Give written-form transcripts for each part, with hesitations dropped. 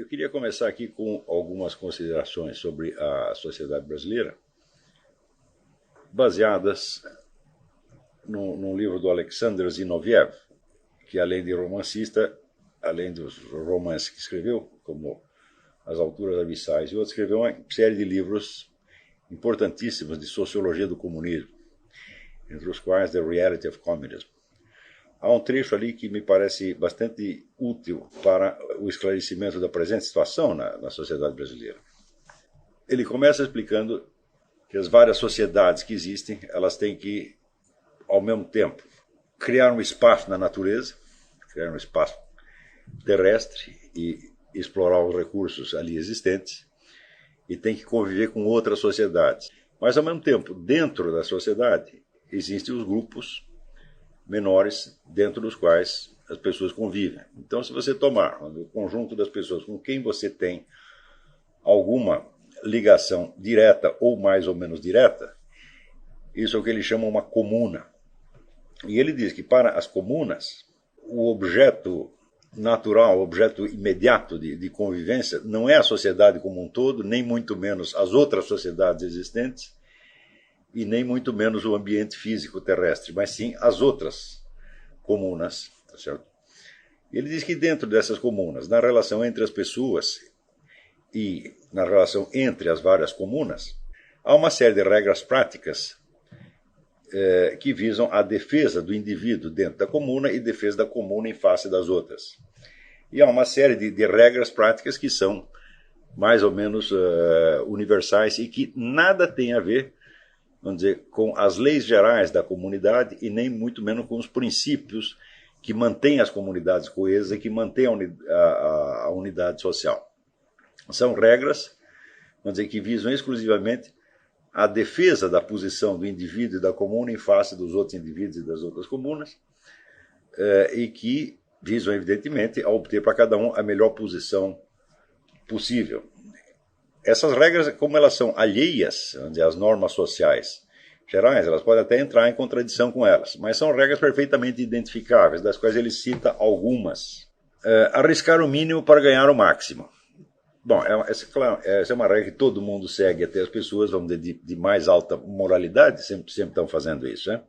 Eu queria começar aqui com algumas considerações sobre a sociedade brasileira, baseadas num livro do Alexander Zinoviev, que além de romancista, além dos romances que escreveu, como As Alturas Abissais e outros, escreveu uma série de livros importantíssimos de sociologia do comunismo, entre os quais The Reality of Communism. Há um trecho ali que me parece bastante útil para o esclarecimento da presente situação na sociedade brasileira. Ele começa explicando que as várias sociedades que existem, elas têm que, ao mesmo tempo, criar um espaço na natureza, criar um espaço terrestre e explorar os recursos ali existentes, e tem que conviver com outras sociedades. Mas, ao mesmo tempo, dentro da sociedade, existem os grupos menores dentro dos quais as pessoas convivem. Então, se você tomar o conjunto das pessoas com quem você tem alguma ligação direta ou mais ou menos direta, isso é o que ele chama uma comuna. E ele diz que para as comunas, o objeto natural, o objeto imediato de convivência não é a sociedade como um todo, nem muito menos as outras sociedades existentes, e nem muito menos o ambiente físico terrestre, mas sim as outras comunas. Tá certo? Ele diz que dentro dessas comunas, na relação entre as pessoas e na relação entre as várias comunas, há uma série de regras práticas que visam a defesa do indivíduo dentro da comuna e defesa da comuna em face das outras. E há uma série de regras práticas que são mais ou menos universais e que nada tem a ver, vamos dizer, com as leis gerais da comunidade e nem muito menos com os princípios que mantêm as comunidades coesas e que mantêm a unidade social. São regras, vamos dizer, que visam exclusivamente a defesa da posição do indivíduo e da comuna em face dos outros indivíduos e das outras comunas, e que visam, evidentemente, a obter para cada um a melhor posição possível. Essas regras, como elas são alheias, vamos dizer, às normas sociais gerais, elas podem até entrar em contradição com elas, mas são regras perfeitamente identificáveis, das quais ele cita algumas. Arriscar o mínimo para ganhar o máximo. Bom, essa é uma regra que todo mundo segue, até as pessoas, vamos dizer, de mais alta moralidade, sempre estão fazendo isso, né?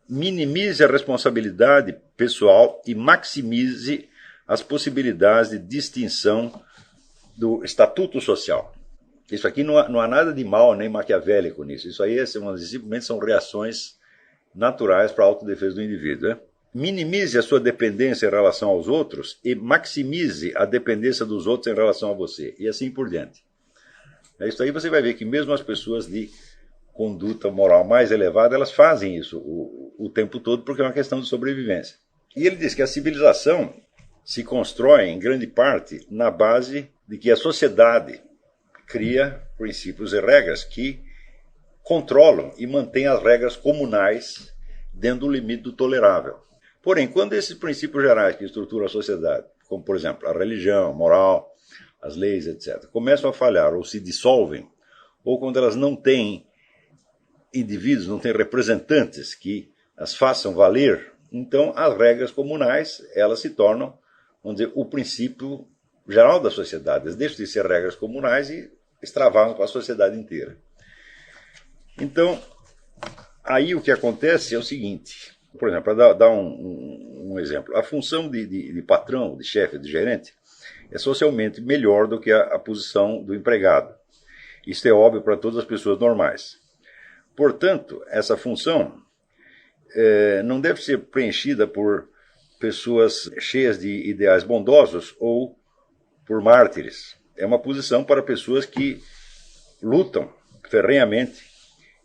Minimize a responsabilidade pessoal e maximize as possibilidades de distinção do estatuto social. Isso aqui não há nada de mal nem maquiavélico nisso. Isso aí simplesmente são reações naturais para a autodefesa do indivíduo, né? Minimize a sua dependência em relação aos outros e maximize a dependência dos outros em relação a você, e assim por diante. Isso aí você vai ver que mesmo as pessoas de conduta moral mais elevada, elas fazem isso o tempo todo porque é uma questão de sobrevivência. E ele diz que a civilização se constrói, em grande parte, na base de que a sociedade cria princípios e regras que controlam e mantêm as regras comunais dentro do limite do tolerável. Porém, quando esses princípios gerais que estruturam a sociedade, como, por exemplo, a religião, a moral, as leis, etc., começam a falhar ou se dissolvem, ou quando elas não têm indivíduos, não têm representantes que as façam valer, então as regras comunais, elas se tornam, vamos dizer, o princípio geral da sociedade. Elas deixam de ser regras comunais e extravasam para a sociedade inteira. Então, aí o que acontece é o seguinte. Por exemplo, para dar um exemplo, a função de patrão, de chefe, de gerente, é socialmente melhor do que a posição do empregado. Isso é óbvio para todas as pessoas normais. Portanto, essa função não deve ser preenchida por pessoas cheias de ideais bondosos ou por mártires. É uma posição para pessoas que lutam ferrenhamente.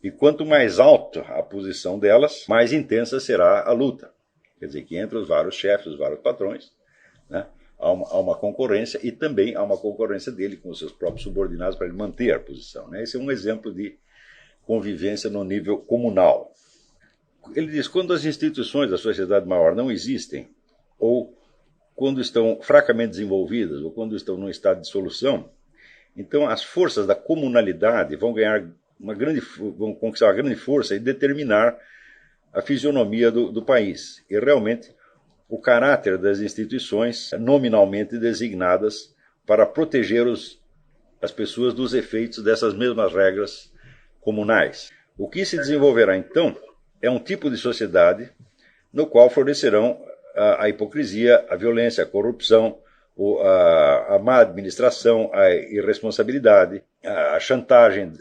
E quanto mais alta a posição delas, mais intensa será a luta. Quer dizer, que entre os vários chefes, os vários patrões, né, há uma concorrência e também há uma concorrência dele com os seus próprios subordinados para ele manter a posição. Né? Esse é um exemplo de convivência no nível comunal. Ele diz que quando as instituições da sociedade maior não existem, ou quando estão fracamente desenvolvidas, ou quando estão num estado de dissolução, então as forças da comunalidade vão conquistar uma grande força e determinar a fisionomia do país. E realmente o caráter das instituições nominalmente designadas para proteger as pessoas dos efeitos dessas mesmas regras comunais. O que se desenvolverá, então, é um tipo de sociedade no qual florescerão a hipocrisia, a violência, a corrupção, a má administração, a irresponsabilidade, a chantagem,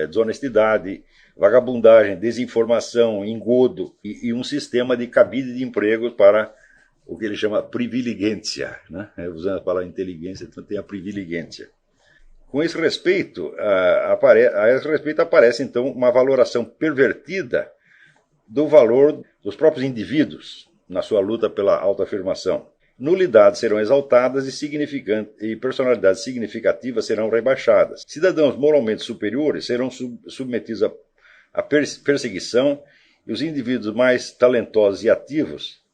desonestidade, vagabundagem, desinformação, engodo e um sistema de cabide de empregos para o que ele chama privilegência, né? Usando a palavra inteligência, então tem a privilegência. Com esse respeito, aparece então uma valoração pervertida do valor dos próprios indivíduos na sua luta pela autoafirmação. Nulidades serão exaltadas e personalidades significativas serão rebaixadas. Cidadãos moralmente superiores serão submetidos à perseguição e os indivíduos mais talentosos e ativos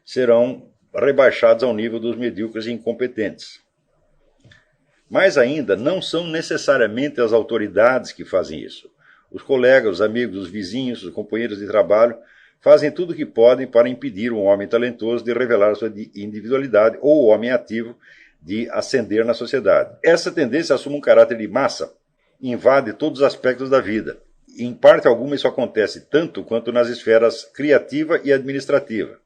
serão rebaixados ao nível dos medíocres e incompetentes. Mas ainda não são necessariamente as autoridades que fazem isso. Os colegas, os amigos, os vizinhos, os companheiros de trabalho fazem tudo o que podem para impedir um homem talentoso de revelar sua individualidade ou o homem ativo de ascender na sociedade. Essa tendência assume um caráter de massa e invade todos os aspectos da vida. Em parte alguma isso acontece tanto quanto nas esferas criativa e administrativa.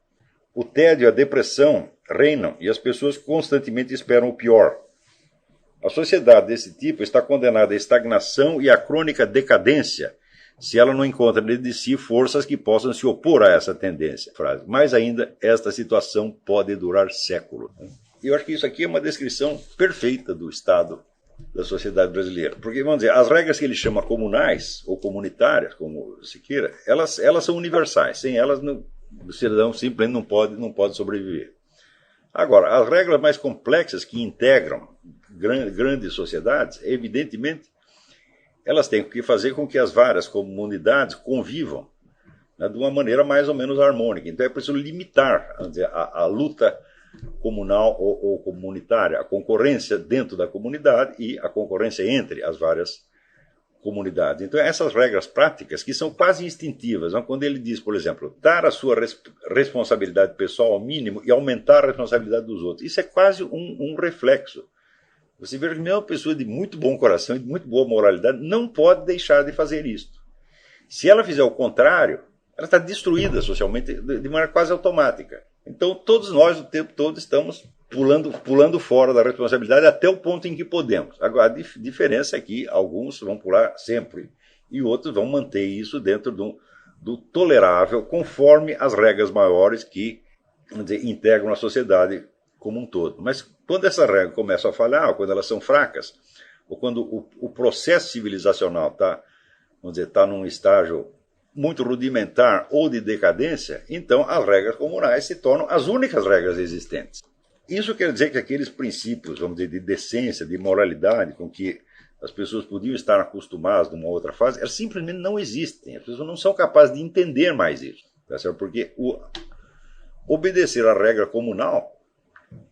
O tédio e a depressão reinam e as pessoas constantemente esperam o pior. A sociedade desse tipo está condenada à estagnação e à crônica decadência se ela não encontra dentro de si forças que possam se opor a essa tendência. Mais ainda, esta situação pode durar séculos. E eu acho que isso aqui é uma descrição perfeita do estado da sociedade brasileira. Porque, vamos dizer, as regras que ele chama comunais ou comunitárias, como se queira, elas são universais. Sem elas, o cidadão simplesmente não pode sobreviver. Agora, as regras mais complexas que integram grandes sociedades, evidentemente, elas têm que fazer com que as várias comunidades convivam, né, de uma maneira mais ou menos harmônica. Então é preciso limitar, vamos dizer, a luta comunal ou comunitária, a concorrência dentro da comunidade e a concorrência entre as várias comunidades. Então essas regras práticas que são quase instintivas, né, quando ele diz, por exemplo, dar a sua responsabilidade pessoal ao mínimo e aumentar a responsabilidade dos outros, isso é quase um reflexo. Você vê que mesmo uma pessoa de muito bom coração e de muito boa moralidade não pode deixar de fazer isso. Se ela fizer o contrário, ela está destruída socialmente de maneira quase automática. Então todos nós o tempo todo estamos pulando fora da responsabilidade até o ponto em que podemos. Agora a diferença é que alguns vão pular sempre e outros vão manter isso dentro do tolerável, conforme as regras maiores que, vamos dizer, integram a sociedade como um todo. Mas quando essa regra começa a falhar, ou quando elas são fracas, ou quando o processo civilizacional está num estágio muito rudimentar ou de decadência, então as regras comunais se tornam as únicas regras existentes. Isso quer dizer que aqueles princípios, vamos dizer, de decência, de moralidade, com que as pessoas podiam estar acostumadas numa outra fase, elas simplesmente não existem. As pessoas não são capazes de entender mais isso. Tá certo? Porque obedecer à regra comunal,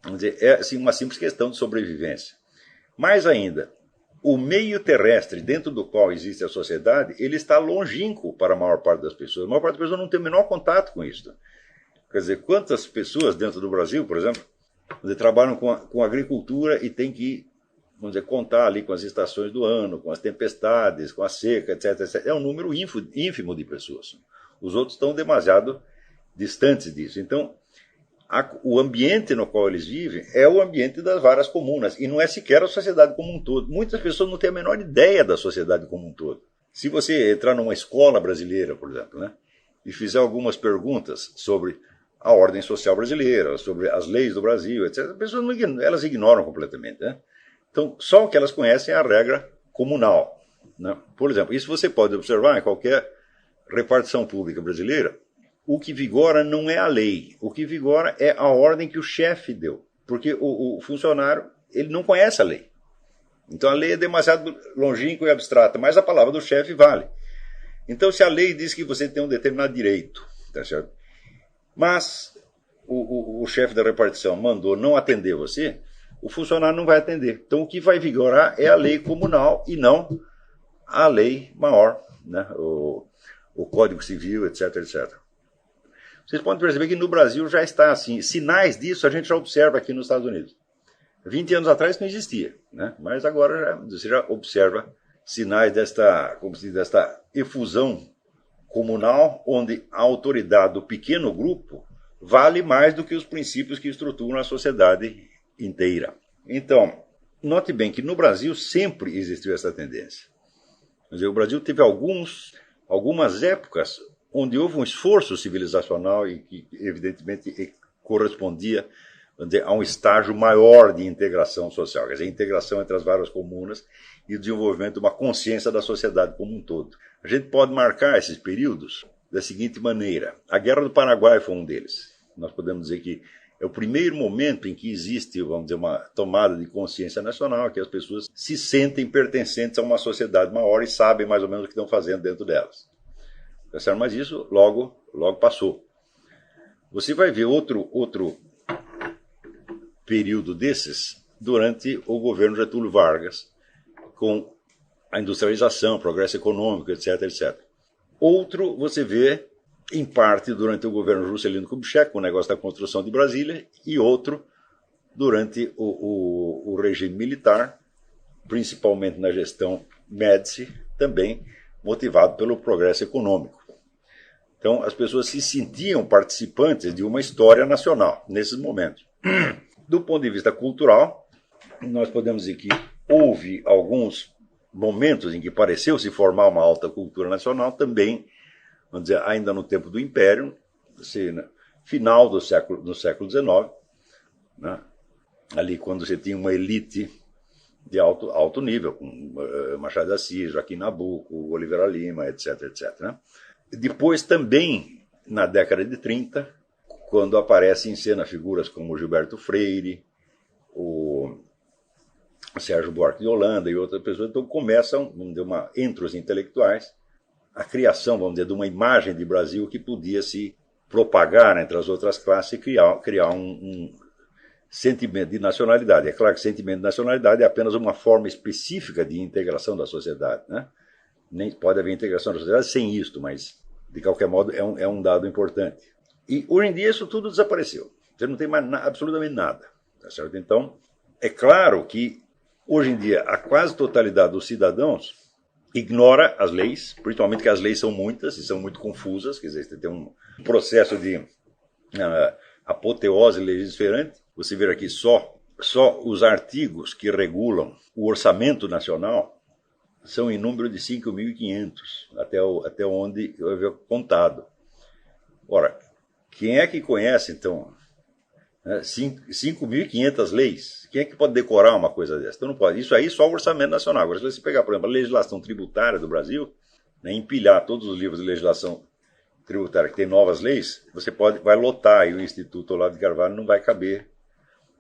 vamos dizer, é assim, uma simples questão de sobrevivência. Mais ainda, o meio terrestre dentro do qual existe a sociedade, ele está longínquo para a maior parte das pessoas. A maior parte das pessoas não tem o menor contato com isso. Quer dizer, quantas pessoas dentro do Brasil, por exemplo, trabalham com agricultura e tem que, vamos dizer, contar ali com as estações do ano, com as tempestades, com a seca, etc, etc. É um número ínfimo de pessoas. Os outros estão demasiado distantes disso. Então, o ambiente no qual eles vivem é o ambiente das várias comunas, e não é sequer a sociedade como um todo. Muitas pessoas não têm a menor ideia da sociedade como um todo. Se você entrar numa escola brasileira, por exemplo, né, e fizer algumas perguntas sobre a ordem social brasileira, sobre as leis do Brasil, etc., as pessoas elas ignoram completamente. Né? Então, só o que elas conhecem é a regra comunal. Né? Por exemplo, isso você pode observar em qualquer repartição pública brasileira. O que vigora não é a lei, o que vigora é a ordem que o chefe deu. Porque o funcionário, ele não conhece a lei. Então a lei é demasiado longínqua e abstrata, mas a palavra do chefe vale. Então se a lei diz que você tem um determinado direito, tá certo? Mas o chefe da repartição mandou não atender você, o funcionário não vai atender. Então o que vai vigorar é a lei comunal e não a lei maior, né? O Código Civil, etc, etc. Vocês podem perceber que no Brasil já está assim. Sinais disso a gente já observa aqui nos Estados Unidos. 20 anos atrás não existia, né? Mas agora você já observa sinais desta efusão comunal, onde a autoridade do pequeno grupo vale mais do que os princípios que estruturam a sociedade inteira. Então, note bem que no Brasil sempre existiu essa tendência. Quer dizer, o Brasil teve algumas épocas onde houve um esforço civilizacional e que, evidentemente, correspondia, vamos dizer, a um estágio maior de integração social, quer dizer, a integração entre as várias comunas e o desenvolvimento de uma consciência da sociedade como um todo. A gente pode marcar esses períodos da seguinte maneira. A Guerra do Paraguai foi um deles. Nós podemos dizer que é o primeiro momento em que existe, vamos dizer, uma tomada de consciência nacional, que as pessoas se sentem pertencentes a uma sociedade maior e sabem mais ou menos o que estão fazendo dentro delas. Mas isso logo passou. Você vai ver outro período desses durante o governo Getúlio Vargas, com a industrialização, progresso econômico, etc, etc. Outro você vê, em parte, durante o governo Juscelino Kubitschek, com o negócio da construção de Brasília, e outro durante o regime militar, principalmente na gestão Médici, também motivado pelo progresso econômico. Então, as pessoas se sentiam participantes de uma história nacional, nesses momentos. Do ponto de vista cultural, nós podemos dizer que houve alguns momentos em que pareceu se formar uma alta cultura nacional, também, vamos dizer, ainda no tempo do Império, final do século XIX, né? Ali quando você tinha uma elite de alto nível, com Machado de Assis, Joaquim Nabuco, Oliveira Lima, etc, etc. Né? Depois também, na década de 30, quando aparecem em cena figuras como Gilberto Freire, o Sérgio Buarque de Holanda e outras pessoas, então começam, vamos dizer, entre os intelectuais, a criação, vamos dizer, de uma imagem de Brasil que podia se propagar entre as outras classes e criar um sentimento de nacionalidade. É claro que sentimento de nacionalidade é apenas uma forma específica de integração da sociedade, né? Nem pode haver integração da sociedade sem isto, mas, de qualquer modo, é um dado importante. E, hoje em dia, isso tudo desapareceu. Você não tem mais absolutamente nada. Tá certo? Então, é claro que, hoje em dia, a quase totalidade dos cidadãos ignora as leis, principalmente que as leis são muitas e são muito confusas, quer dizer, você tem um processo de apoteose legislativa. Você vê aqui só os artigos que regulam o orçamento nacional são em número de 5.500, até onde eu havia contado. Ora, quem é que conhece, então, 5.500 leis? Quem é que pode decorar uma coisa dessa? Então não pode. Isso aí só o orçamento nacional. Agora, se você pegar, por exemplo, a legislação tributária do Brasil, né, empilhar todos os livros de legislação tributária que tem novas leis, você vai lotar aí o Instituto Olavo de Carvalho, não vai caber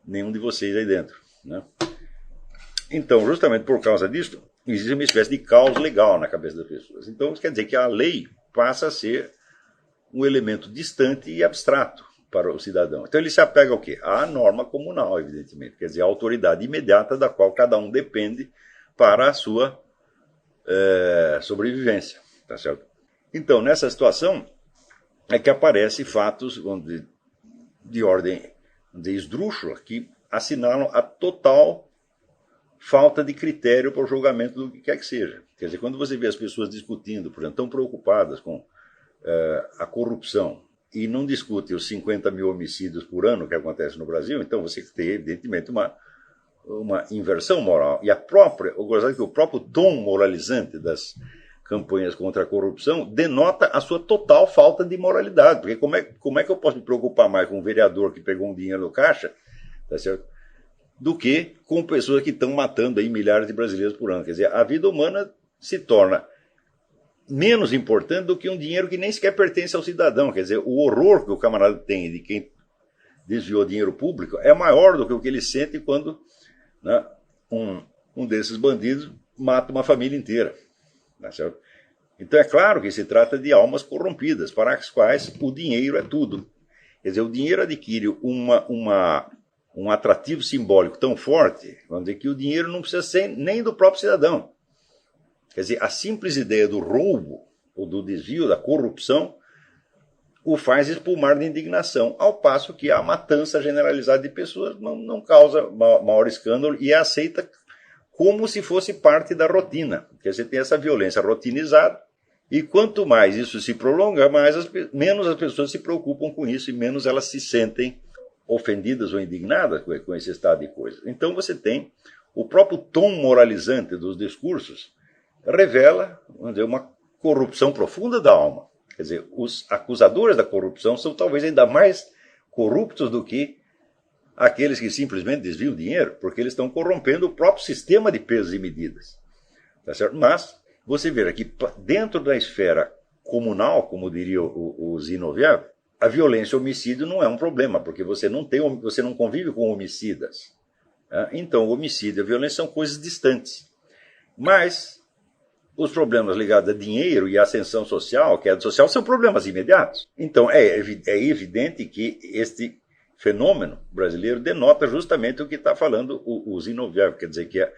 nenhum de vocês aí dentro, né? Então, justamente por causa disso, existe uma espécie de caos legal na cabeça das pessoas. Então, isso quer dizer que a lei passa a ser um elemento distante e abstrato para o cidadão. Então, ele se apega ao quê? À norma comunal, evidentemente. Quer dizer, a autoridade imediata da qual cada um depende para a sua sobrevivência. Tá certo? Então, nessa situação, é que aparecem fatos de ordem de esdrúxula que assinalam a total falta de critério para o julgamento do que quer que seja. Quer dizer, quando você vê as pessoas discutindo, por exemplo, tão preocupadas com a corrupção e não discute os 50 mil homicídios por ano que acontece no Brasil, então você tem, evidentemente, uma inversão moral. E eu gostaria que o próprio tom moralizante das campanhas contra a corrupção denota a sua total falta de moralidade. Porque como é que eu posso me preocupar mais com um vereador que pegou um dinheiro no caixa, tá certo, do que com pessoas que estão matando aí milhares de brasileiros por ano? Quer dizer, a vida humana se torna menos importante do que um dinheiro que nem sequer pertence ao cidadão. Quer dizer, o horror que o camarada tem de quem desviou dinheiro público é maior do que o que ele sente quando, né, um desses bandidos mata uma família inteira. Tá certo? Então é claro que se trata de almas corrompidas, para as quais o dinheiro é tudo. Quer dizer, o dinheiro adquire um atrativo simbólico tão forte, vamos dizer, que o dinheiro não precisa ser nem do próprio cidadão. Quer dizer, a simples ideia do roubo, ou do desvio, da corrupção, o faz espumar de indignação, ao passo que a matança generalizada de pessoas não causa maior escândalo e é aceita como se fosse parte da rotina. Porque você tem essa violência rotinizada, e quanto mais isso se prolonga, menos as pessoas se preocupam com isso e menos elas se sentem ofendidas ou indignadas com esse estado de coisas. Então você tem o próprio tom moralizante dos discursos revela, vamos dizer, uma corrupção profunda da alma. Quer dizer, os acusadores da corrupção são talvez ainda mais corruptos do que aqueles que simplesmente desviam dinheiro, porque eles estão corrompendo o próprio sistema de pesos e medidas. Tá certo? Mas você vê aqui, dentro da esfera comunal, como diria o Zinoviev, a violência e o homicídio não é um problema, porque você não convive com homicidas. Então, o homicídio e a violência são coisas distantes. Mas os problemas ligados a dinheiro e a ascensão social, queda social, são problemas imediatos. Então, é evidente que este fenômeno brasileiro denota justamente o que está falando o Zinoviev, quer dizer que é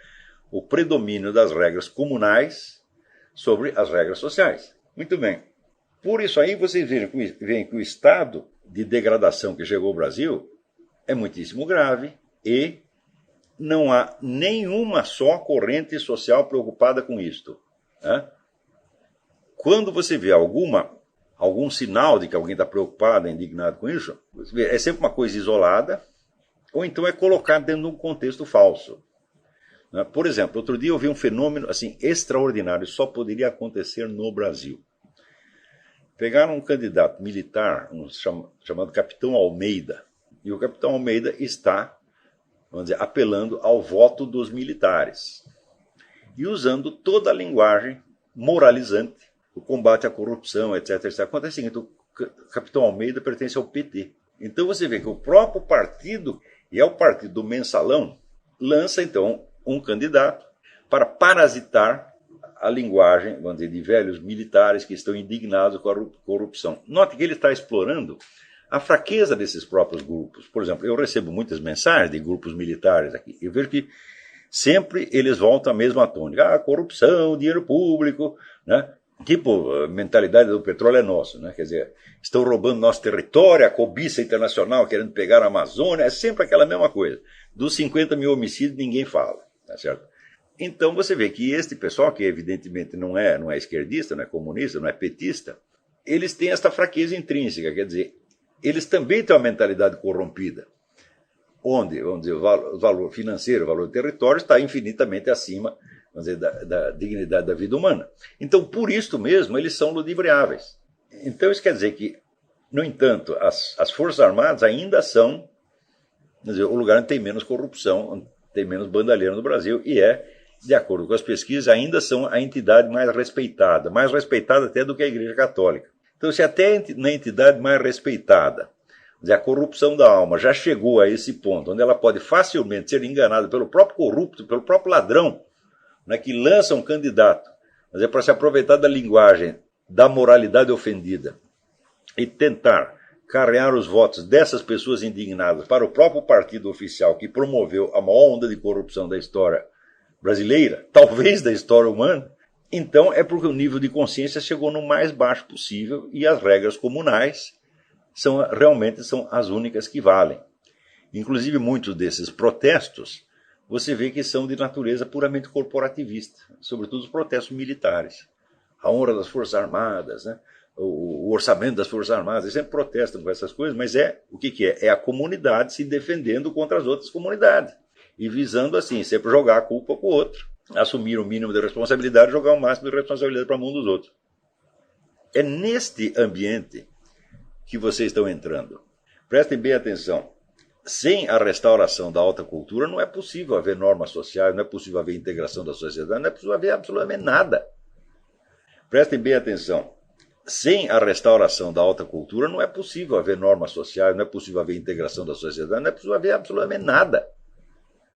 o predomínio das regras comunais sobre as regras sociais. Muito bem. Por isso aí vocês veem que o estado de degradação que chegou ao Brasil é muitíssimo grave e não há nenhuma só corrente social preocupada com isto. Quando você vê algum sinal de que alguém está preocupado, indignado com isso, é sempre uma coisa isolada, ou então é colocado dentro de um contexto falso. Por exemplo, outro dia eu vi um fenômeno assim, extraordinário, só poderia acontecer no Brasil. Pegaram um candidato militar, chamado Capitão Almeida, e o Capitão Almeida está, vamos dizer, apelando ao voto dos militares e usando toda a linguagem moralizante, o combate à corrupção, etc. Acontece o seguinte, o Capitão Almeida pertence ao PT. Então você vê que o próprio partido, e é o partido do mensalão, lança então um candidato para parasitar a linguagem, vamos dizer, de velhos militares que estão indignados com a corrupção. Note que ele está explorando a fraqueza desses próprios grupos. Por exemplo, eu recebo muitas mensagens de grupos militares aqui. Eu vejo que sempre eles voltam à mesma tônica. Corrupção, dinheiro público, né? Tipo, a mentalidade do petróleo é nosso, né? Quer dizer, estão roubando nosso território, a cobiça internacional querendo pegar a Amazônia, é sempre aquela mesma coisa. Dos 50 mil homicídios ninguém fala, tá certo? Então você vê que este pessoal, que evidentemente não é esquerdista, não é comunista, não é petista, eles têm esta fraqueza intrínseca, quer dizer, eles também têm uma mentalidade corrompida, onde, vamos dizer, o valor financeiro, o valor do território está infinitamente acima, vamos dizer, da dignidade da vida humana. Então, por isso mesmo, eles são ludibriáveis. Então, isso quer dizer que, no entanto, as Forças Armadas ainda são, vamos dizer, o lugar onde tem menos corrupção, onde tem menos bandalheiro no Brasil, e de acordo com as pesquisas, ainda são a entidade mais respeitada até do que a Igreja Católica. Então, se até na entidade mais respeitada, a corrupção da alma já chegou a esse ponto, onde ela pode facilmente ser enganada pelo próprio corrupto, pelo próprio ladrão, né, que lança um candidato, mas é para se aproveitar da linguagem da moralidade ofendida e tentar carrear os votos dessas pessoas indignadas para o próprio partido oficial que promoveu a maior onda de corrupção da história brasileira, talvez da história humana, então é porque o nível de consciência chegou no mais baixo possível e as regras comunais realmente são as únicas que valem. Inclusive, muitos desses protestos, você vê que são de natureza puramente corporativista, sobretudo os protestos militares. A honra das Forças Armadas, né? O orçamento das Forças Armadas, eles sempre protestam com essas coisas, mas o que é? É a comunidade se defendendo contra as outras comunidades. E visando, assim, sempre jogar a culpa para o outro, assumir o mínimo de responsabilidade e jogar o máximo de responsabilidade para a mão dos outros. É neste ambiente que vocês estão entrando. Prestem bem atenção. Sem a restauração da alta cultura não é possível haver normas sociais, não é possível haver integração da sociedade, não é possível haver absolutamente nada. Prestem bem atenção. Sem a restauração da alta cultura não é possível haver normas sociais, não é possível haver integração da sociedade, não é possível haver absolutamente nada.